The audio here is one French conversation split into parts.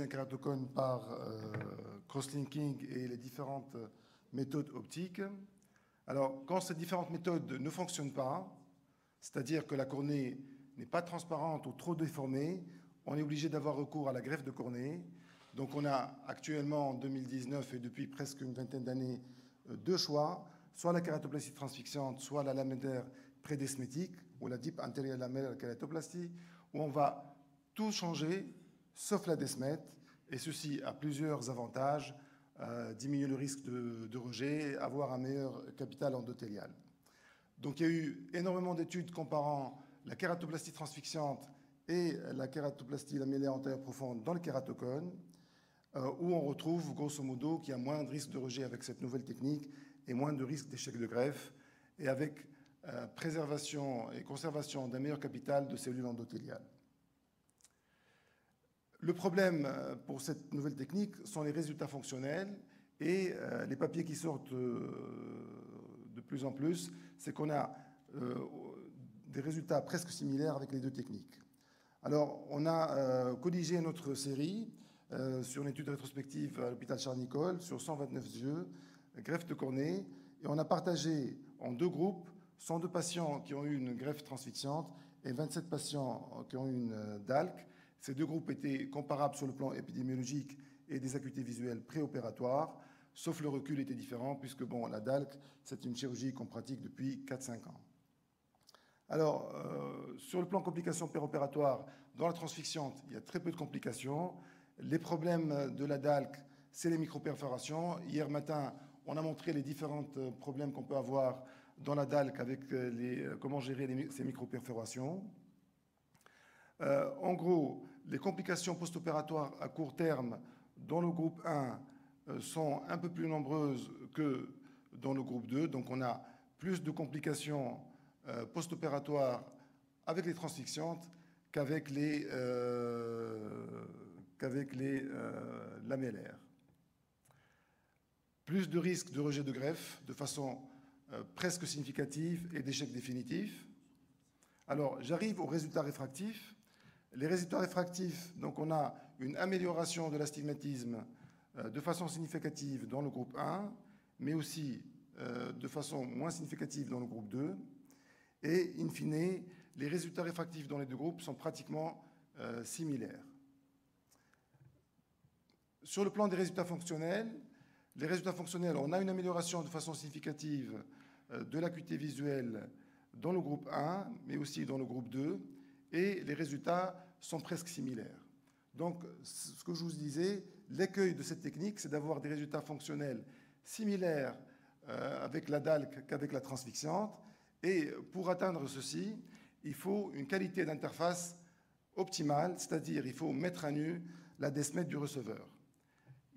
un kératocone par cross-linking et les différentes méthodes optiques. Alors, quand ces différentes méthodes ne fonctionnent pas, c'est-à-dire que la cornée n'est pas transparente ou trop déformée, on est obligé d'avoir recours à la greffe de cornée. Donc, on a actuellement, en 2019 et depuis presque une vingtaine d'années, deux choix, soit la kératoplastie transfixante, soit la lamellaire prédesmétique, ou la deep anterior lamellar kératoplastie, où on va tout changer, sauf la desmette, et ceci a plusieurs avantages, diminuer le risque de rejet, avoir un meilleur capital endothélial. Donc il y a eu énormément d'études comparant la kératoplastie transfixante et la kératoplastie lamellaire antérieure profonde dans le kératocone, où on retrouve grosso modo qu'il y a moins de risque de rejet avec cette nouvelle technique et moins de risque d'échec de greffe, et avec préservation et conservation d'un meilleur capital de cellules endothéliales. Le problème pour cette nouvelle technique sont les résultats fonctionnels, et les papiers qui sortent de plus en plus, c'est qu'on a des résultats presque similaires avec les deux techniques. Alors, on a colligé notre série sur une étude rétrospective à l'hôpital Charles-Nicolle sur 129 yeux, greffe de cornée, et on a partagé en deux groupes 102 patients qui ont eu une greffe transfixante et 27 patients qui ont eu une DALC. Ces deux groupes étaient comparables sur le plan épidémiologique et des acuités visuelles préopératoires, sauf le recul était différent, puisque bon, la DALC, c'est une chirurgie qu'on pratique depuis 4-5 ans. Alors, sur le plan complications préopératoires, dans la transfixante, il y a très peu de complications. Les problèmes de la DALC, c'est les microperforations. Hier matin, on a montré les différents problèmes qu'on peut avoir dans la DALC avec comment gérer ces microperforations. En gros, les complications post-opératoires à court terme dans le groupe 1 sont un peu plus nombreuses que dans le groupe 2. Donc on a plus de complications post-opératoires avec les transfixantes qu'avec les lamellaires. Plus de risques de rejet de greffe de façon presque significative et d'échec définitif. Alors j'arrive aux résultats réfractifs. Les résultats réfractifs, donc on a une amélioration de l'astigmatisme de façon significative dans le groupe 1, mais aussi de façon moins significative dans le groupe 2. Et in fine, les résultats réfractifs dans les deux groupes sont pratiquement similaires. Sur le plan des résultats fonctionnels, on a une amélioration de façon significative de l'acuité visuelle dans le groupe 1, mais aussi dans le groupe 2, et les résultats sont presque similaires. Donc, ce que je vous disais, l'écueil de cette technique, c'est d'avoir des résultats fonctionnels similaires avec la DALC qu'avec la transfixante, et pour atteindre ceci, il faut une qualité d'interface optimale, c'est-à-dire il faut mettre à nu la desmette du receveur.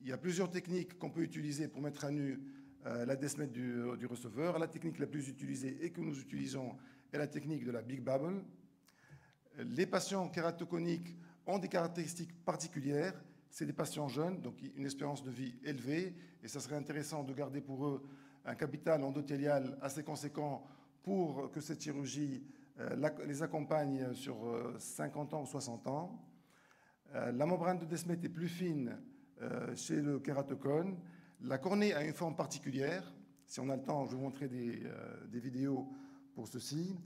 Il y a plusieurs techniques qu'on peut utiliser pour mettre à nu la desmette du receveur. La technique la plus utilisée et que nous utilisons est la technique de la Big Bubble. Les patients kératoconiques ont des caractéristiques particulières. C'est des patients jeunes, donc une espérance de vie élevée, et ça serait intéressant de garder pour eux un capital endothélial assez conséquent pour que cette chirurgie les accompagne sur 50 ans ou 60 ans. La membrane de desmette est plus fine chez le kératocone. La cornée a une forme particulière. Si on a le temps, je vais vous montrer des vidéos pour ceci.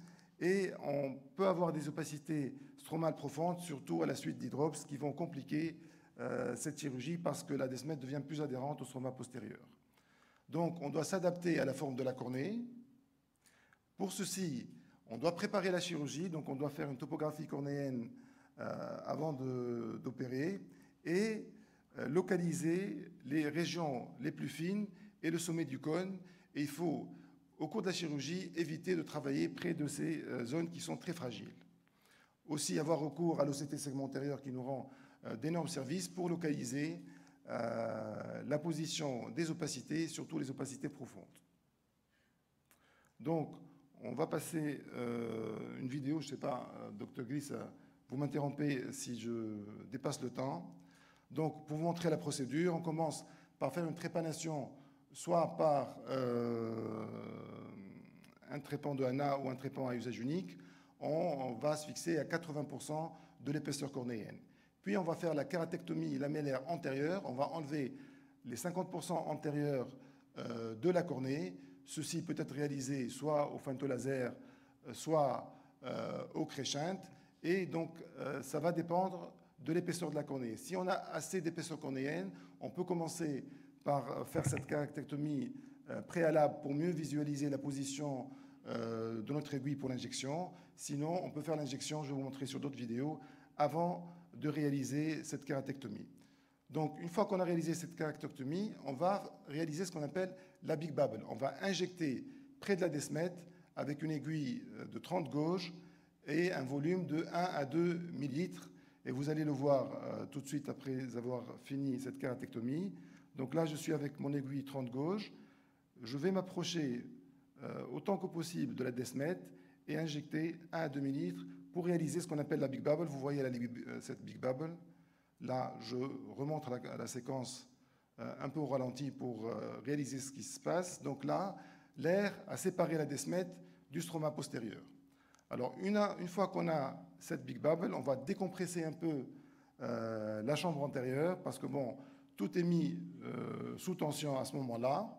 Et on peut avoir des opacités stromales profondes, surtout à la suite d'hydrops, qui vont compliquer cette chirurgie parce que la desmette devient plus adhérente au stroma postérieur. Donc, on doit s'adapter à la forme de la cornée. Pour ceci, on doit préparer la chirurgie, donc on doit faire une topographie cornéenne avant d'opérer et localiser les régions les plus fines et le sommet du cône. Et il faut, au cours de la chirurgie, éviter de travailler près de ces zones qui sont très fragiles. Aussi, avoir recours à l'OCT segment antérieur qui nous rend d'énormes services pour localiser la position des opacités, surtout les opacités profondes. Donc, on va passer une vidéo, je ne sais pas, Dr. Gris, vous m'interrompez si je dépasse le temps. Donc, pour vous montrer la procédure, on commence par faire une trépanation, soit par un trépan de HANA ou un trépan à usage unique. On va se fixer à 80% de l'épaisseur cornéenne. Puis on va faire la kératectomie lamellaire antérieure. On va enlever les 50% antérieurs de la cornée. Ceci peut être réalisé soit au femtolaser, soit au crescent. Et donc, ça va dépendre de l'épaisseur de la cornée. Si on a assez d'épaisseur cornéenne, on peut commencer par faire cette kératectomie préalable pour mieux visualiser la position de notre aiguille pour l'injection. Sinon, on peut faire l'injection, je vais vous montrer sur d'autres vidéos, avant de réaliser cette kératectomie. Donc, une fois qu'on a réalisé cette kératectomie, on va réaliser ce qu'on appelle la Big Bubble. On va injecter près de la desmette avec une aiguille de 30 gauge et un volume de 1 à 2 millilitres. Et vous allez le voir tout de suite après avoir fini cette kératectomie. Donc là, je suis avec mon aiguille 30 gauge. Je vais m'approcher autant que possible de la desmette et injecter 1 à 2 millilitres pour réaliser ce qu'on appelle la Big Bubble. Vous voyez cette Big Bubble. Là, je remonte à la séquence un peu au ralenti pour réaliser ce qui se passe. Donc là, l'air a séparé la desmette du stroma postérieur. Alors, une fois qu'on a cette Big Bubble, on va décompresser un peu la chambre antérieure parce que, bon, tout est mis sous tension à ce moment-là.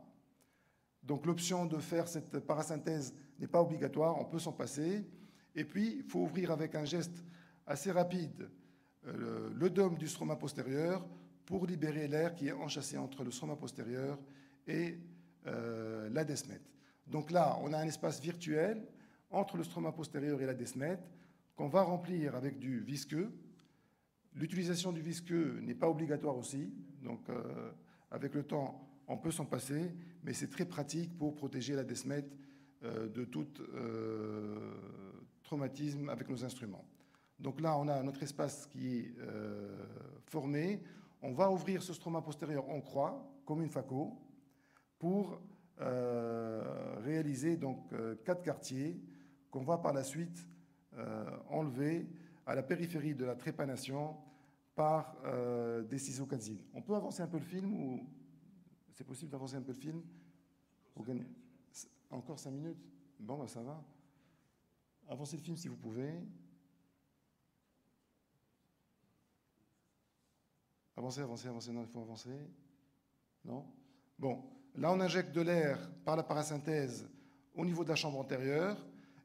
Donc, l'option de faire cette parasynthèse n'est pas obligatoire, on peut s'en passer. Et puis, il faut ouvrir avec un geste assez rapide le dôme du stroma postérieur pour libérer l'air qui est enchâssé entre le stroma postérieur et la desmette. Donc là, on a un espace virtuel entre le stroma postérieur et la desmette qu'on va remplir avec du visqueux. L'utilisation du visqueux n'est pas obligatoire aussi, donc avec le temps, on peut s'en passer, mais c'est très pratique pour protéger la desmette de tout traumatisme avec nos instruments. Donc là, on a notre espace qui est formé. On va ouvrir ce stroma postérieur en croix, comme une phaco, pour réaliser donc 4 quartiers qu'on va par la suite enlever à la périphérie de la trépanation par des ciseaux Kadzine. On peut avancer un peu le film ou c'est possible d'avancer un peu le film? Encore 5 minutes? Bon, ben ça va. Avancez le film si vous pouvez. Avancez, avancez, avancez. Non, il faut avancer. Non? Bon, là, on injecte de l'air par la parasynthèse au niveau de la chambre antérieure.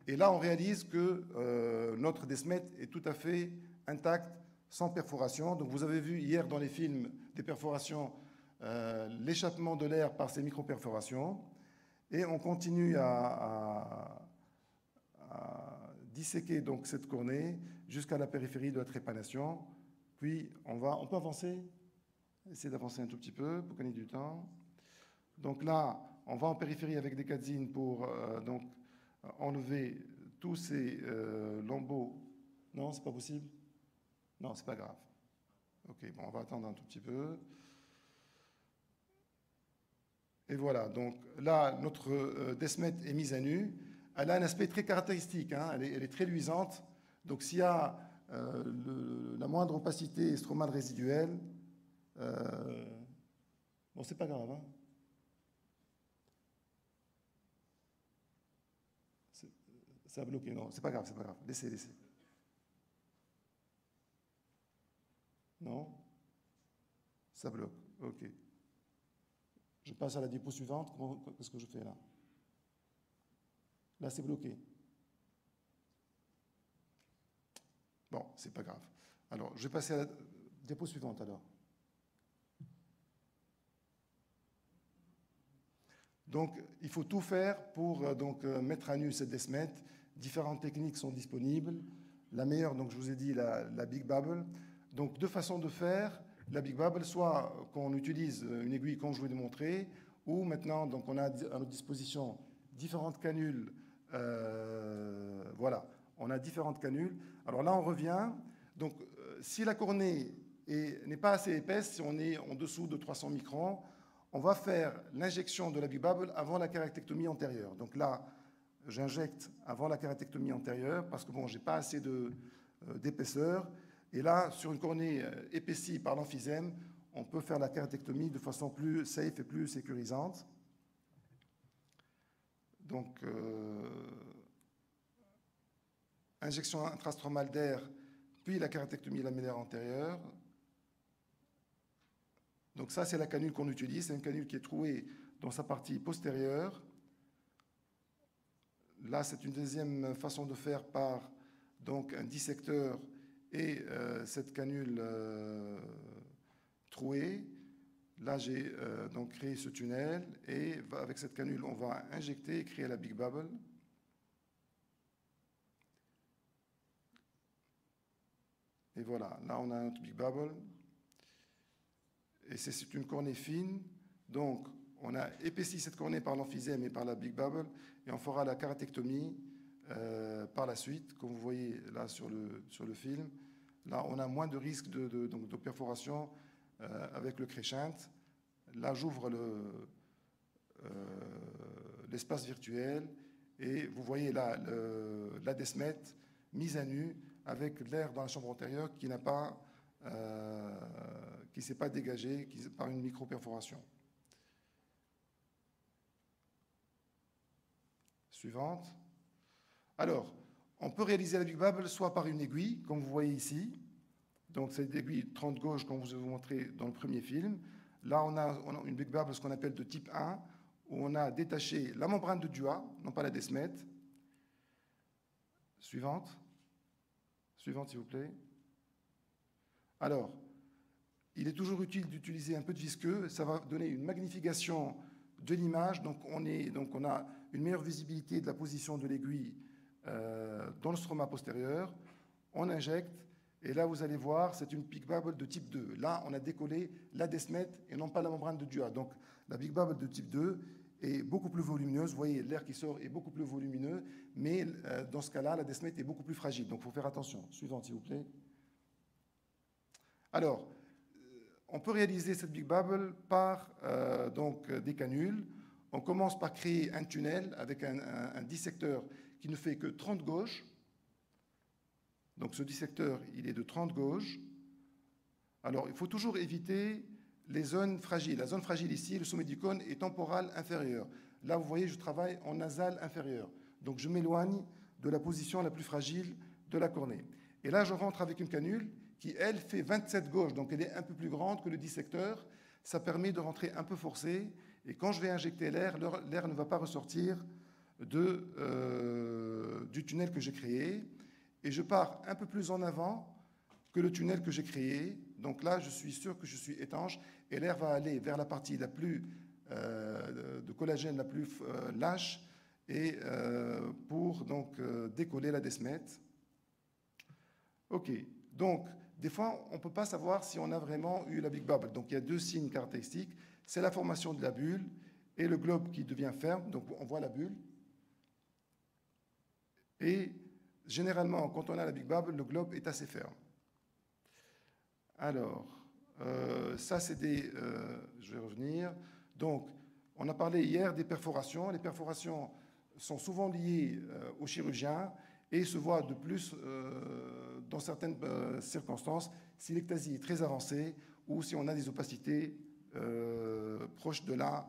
Et là, on réalise que notre desmette est tout à fait intacte, sans perforation. Donc, vous avez vu hier dans les films des perforations, l'échappement de l'air par ces micro-perforations. Et on continue à disséquer donc cette cornée jusqu'à la périphérie de la trépanation. Puis, on peut avancer, essayer d'avancer un tout petit peu pour gagner du temps. Donc là, on va en périphérie avec des Kadzine pour donc, enlever tous ces lambeaux. Non, c'est pas possible? Non, c'est pas grave. Ok, bon, on va attendre un tout petit peu. Et voilà, donc là, notre desmette est mise à nu. Elle a un aspect très caractéristique, hein, elle est très luisante. Donc s'il y a la moindre opacité stromale résiduelle, bon, c'est pas grave. Hein. Ça a bloqué, non, c'est pas grave, c'est pas grave. Laissez, laissez. Non? Ça bloque, ok. Je passe à la diapo suivante. Qu'est-ce que je fais là? Là, c'est bloqué. Bon, c'est pas grave. Alors, je vais passer à la diapo suivante alors. Donc, il faut tout faire pour mettre à nu cette desmette. Différentes techniques sont disponibles. La meilleure, donc, je vous ai dit, la Big Bubble. Donc, deux façons de faire la Big Bubble, soit qu'on utilise une aiguille comme je vous l'ai montré, ou maintenant, donc, on a à notre disposition différentes canules. Voilà, on a différentes canules. Alors là, on revient. Donc, si la cornée n'est pas assez épaisse, si on est en dessous de 300 microns, on va faire l'injection de la Big Bubble avant la kératectomie antérieure. Donc là, j'injecte avant la kératectomie antérieure parce que bon, j'ai pas assez d'épaisseur. Et là, sur une cornée épaissie par l'emphysème, on peut faire la kératectomie de façon plus safe et plus sécurisante. Donc, injection intrastromale d'air puis la caratectomie lamellaire antérieure. Donc ça, c'est la canule qu'on utilise. C'est une canule qui est trouée dans sa partie postérieure. Là, c'est une deuxième façon de faire par donc, un dissecteur et cette canule trouée. Là, j'ai donc créé ce tunnel et avec cette canule, on va injecter et créer la Big Bubble. Et voilà, là, on a notre Big Bubble. Et c'est une cornée fine. Donc, on a épaissi cette cornée par l'emphysème et par la Big Bubble. Et on fera la caratectomie par la suite, comme vous voyez là sur le film. Là, on a moins de risque de perforation avec le crescent. Là, j'ouvre l'espace virtuel et vous voyez là la desmette mise à nu avec l'air dans la chambre antérieure qui n'a pas, qui s'est pas dégagé par une micro-perforation. Suivante. Alors, on peut réaliser la Big Bubble soit par une aiguille, comme vous voyez ici. Donc, c'est l'aiguille 30 gauche, comme je vous ai montré dans le premier film. Là, on a une Big Bubble, ce qu'on appelle de type 1, où on a détaché la membrane de Dua, non pas la desmette. Suivante. Suivante, s'il vous plaît. Alors, il est toujours utile d'utiliser un peu de visqueux. Ça va donner une magnification de l'image. Donc, on a une meilleure visibilité de la position de l'aiguille dans le stroma postérieur. On injecte. Et là, vous allez voir, c'est une Big Bubble de type 2. Là, on a décollé la desmette et non pas la membrane de Dua. Donc, la Big Bubble de type 2 est beaucoup plus volumineuse. Vous voyez, l'air qui sort est beaucoup plus volumineux. Mais dans ce cas-là, la desmette est beaucoup plus fragile. Donc, il faut faire attention. Suivante, s'il vous plaît. Alors, on peut réaliser cette Big Bubble par donc, des canules. On commence par créer un tunnel avec un dissecteur qui ne fait que 30 gauche. Donc ce dissecteur, il est de 30 gauche. Alors, il faut toujours éviter les zones fragiles. La zone fragile ici, le sommet du cône, est temporale inférieure. Là, vous voyez, je travaille en nasal inférieur. Donc, je m'éloigne de la position la plus fragile de la cornée. Et là, je rentre avec une canule qui, elle, fait 27 gauche. Donc, elle est un peu plus grande que le dissecteur. Ça permet de rentrer un peu forcé. Et quand je vais injecter l'air, l'air ne va pas ressortir du tunnel que j'ai créé. Et je pars un peu plus en avant que le tunnel que j'ai créé. Donc là, je suis sûr que je suis étanche et l'air va aller vers la partie la plus de collagène la plus lâche et pour donc décoller la desmette. OK. Donc, des fois, on ne peut pas savoir si on a vraiment eu la Big Bubble. Donc, il y a deux signes caractéristiques. C'est la formation de la bulle et le globe qui devient ferme. Donc, on voit la bulle. Et généralement, quand on a la Big Bubble, le globe est assez ferme. Alors, ça, c'est des... je vais revenir. Donc, on a parlé hier des perforations. Les perforations sont souvent liées aux chirurgiens et se voient de plus dans certaines circonstances si l'ectasie est très avancée ou si on a des opacités proches de la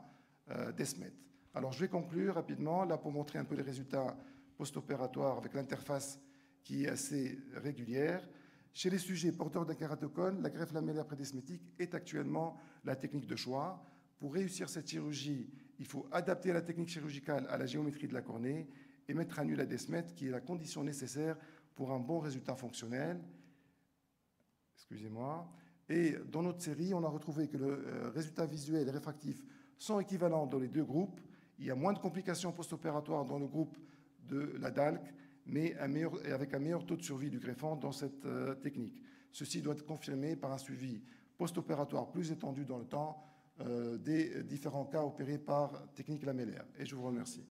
desmette. Alors, je vais conclure rapidement, là, pour montrer un peu les résultats post-opératoire avec l'interface qui est assez régulière. Chez les sujets porteurs d'un kératocone, la greffe lamellaire prédesmétique est actuellement la technique de choix. Pour réussir cette chirurgie, il faut adapter la technique chirurgicale à la géométrie de la cornée et mettre à nu la desmette, qui est la condition nécessaire pour un bon résultat fonctionnel. Excusez-moi. Et dans notre série, on a retrouvé que le résultat visuel et réfractif sont équivalents dans les deux groupes. Il y a moins de complications post-opératoires dans le groupe de la DALC, mais avec un meilleur taux de survie du greffon dans cette technique. Ceci doit être confirmé par un suivi post-opératoire plus étendu dans le temps des différents cas opérés par technique lamellaire. Et je vous remercie.